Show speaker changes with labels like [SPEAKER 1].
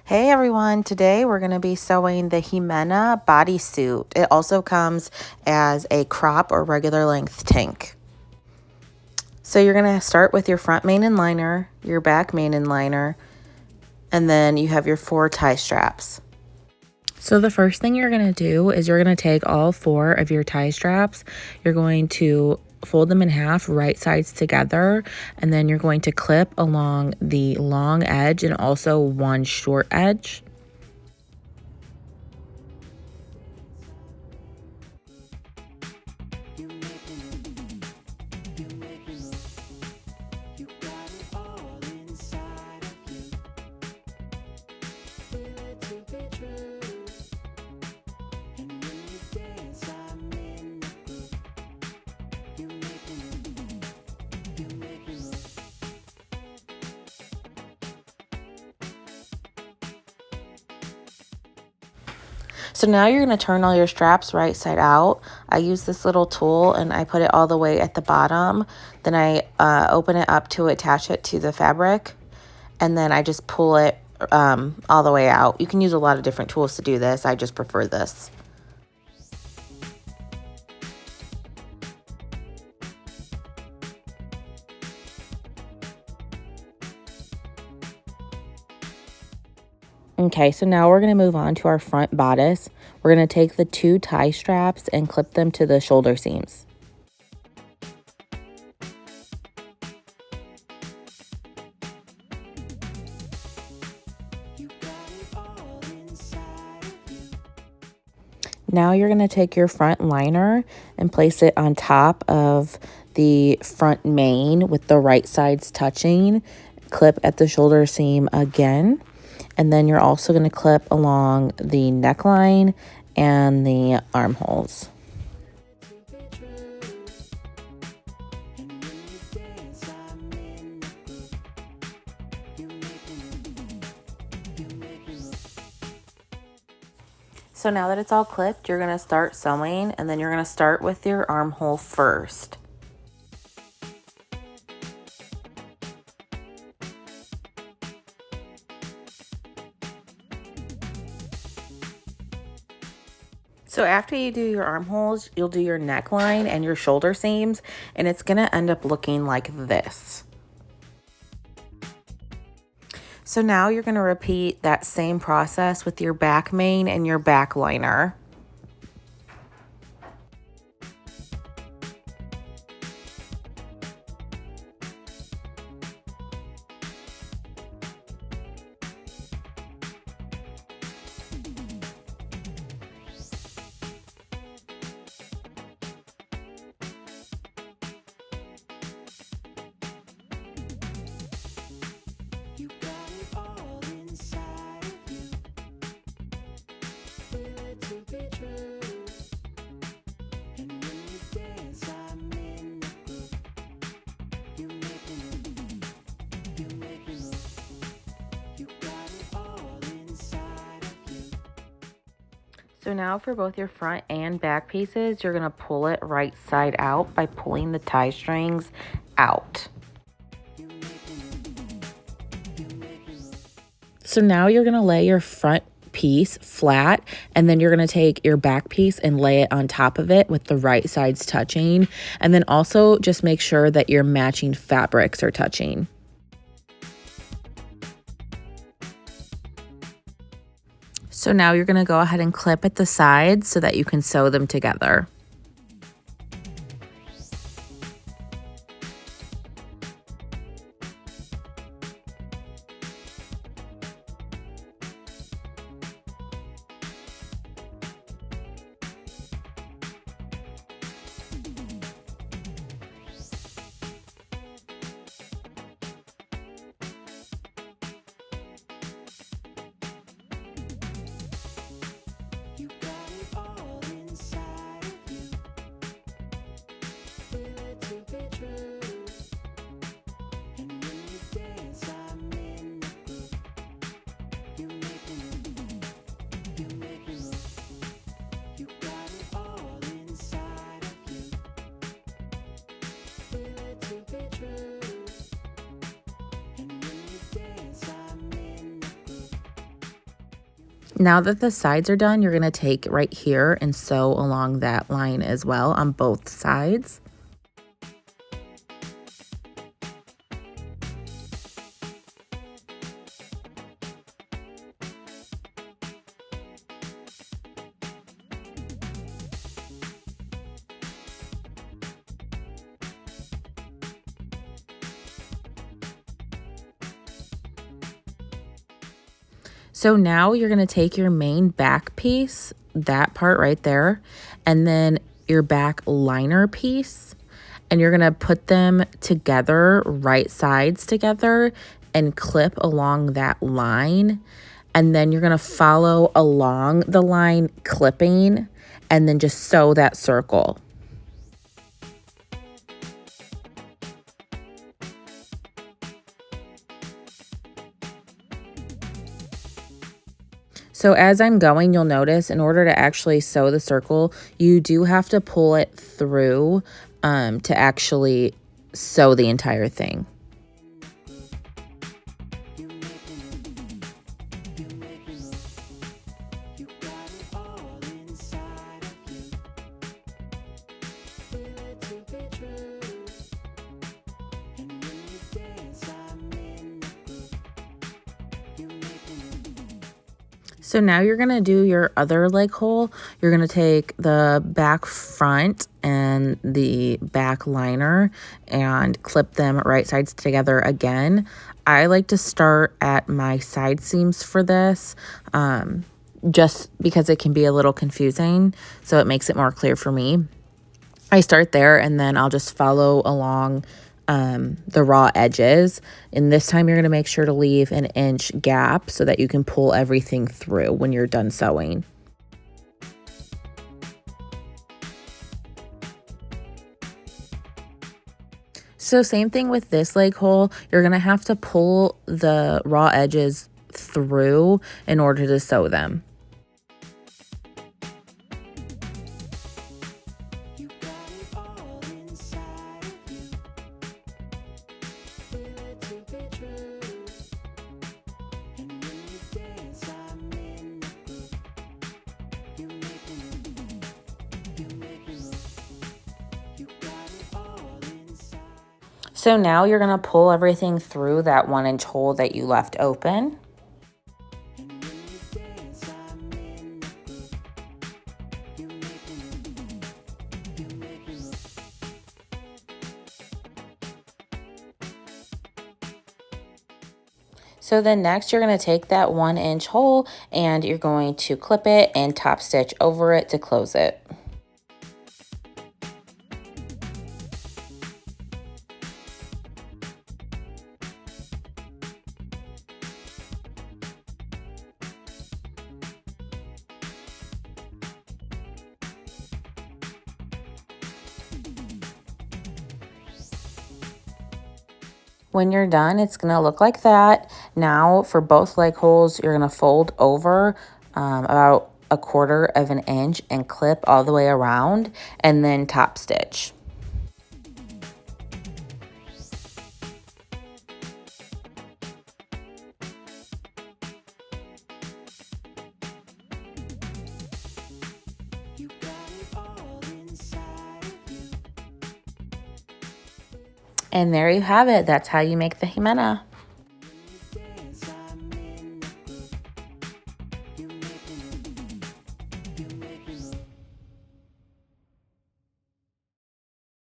[SPEAKER 1] Hey everyone, today we're going to be sewing the Ximena bodysuit. It also comes as a crop or regular length tank. So you're going to start with your front main and liner, your back main and liner, and then you have your 4 tie straps. So the first thing you're going to do is you're going to take all 4 of your tie straps. You're going to fold them in half, right sides together, and then you're going to clip along the long edge and also one short edge. So now you're going to turn all your straps right side out. I use this little tool and I put it all the way at the bottom. Then I open it up to attach it to the fabric. And then I just pull it all the way out. You can use a lot of different tools to do this. I just prefer this. Okay, so now we're going to move on to our front bodice. We're going to take the 2 tie straps and clip them to the shoulder seams. Now you're going to take your front liner and place it on top of the front main with the right sides touching. Clip at the shoulder seam again. And then you're also going to clip along the neckline and the armholes. So now that it's all clipped, you're going to start sewing, and then you're going to start with your armhole first. So after you do your armholes, you'll do your neckline and your shoulder seams, and it's going to end up looking like this. So now you're going to repeat that same process with your back main and your back liner. So now for both your front and back pieces, you're going to pull it right side out by pulling the tie strings out. So now you're going to lay your front piece flat, and then you're going to take your back piece and lay it on top of it with the right sides touching. And then also just make sure that your matching fabrics are touching. So now you're going to go ahead and clip at the sides so that you can sew them together. Now that the sides are done, you're going to take right here and sew along that line as well on both sides. So now you're going to take your main back piece, that part right there, and then your back liner piece, and you're going to put them together, right sides together, and clip along that line. And then you're going to follow along the line clipping and then just sew that circle. So as I'm going, you'll notice in order to actually sew the circle, you do have to pull it through to actually sew the entire thing. So now you're going to do your other leg hole. You're going to take the back front and the back liner and clip them right sides together again. I like to start at my side seams for this, just because it can be a little confusing. So it makes it more clear for me. I start there and then I'll just follow along the raw edges. And this time you're going to make sure to leave an inch gap so that you can pull everything through when you're done sewing. So same thing with this leg hole. You're going to have to pull the raw edges through in order to sew them. So now you're going to pull everything through that 1-inch hole that you left open. So then next you're going to take that 1-inch hole and you're going to clip it and top stitch over it to close it. When you're done, it's going to look like that. Now for both leg holes, you're going to fold over about 1/4 of an inch and clip all the way around and then top stitch. And there you have it. That's how you make the Ximena.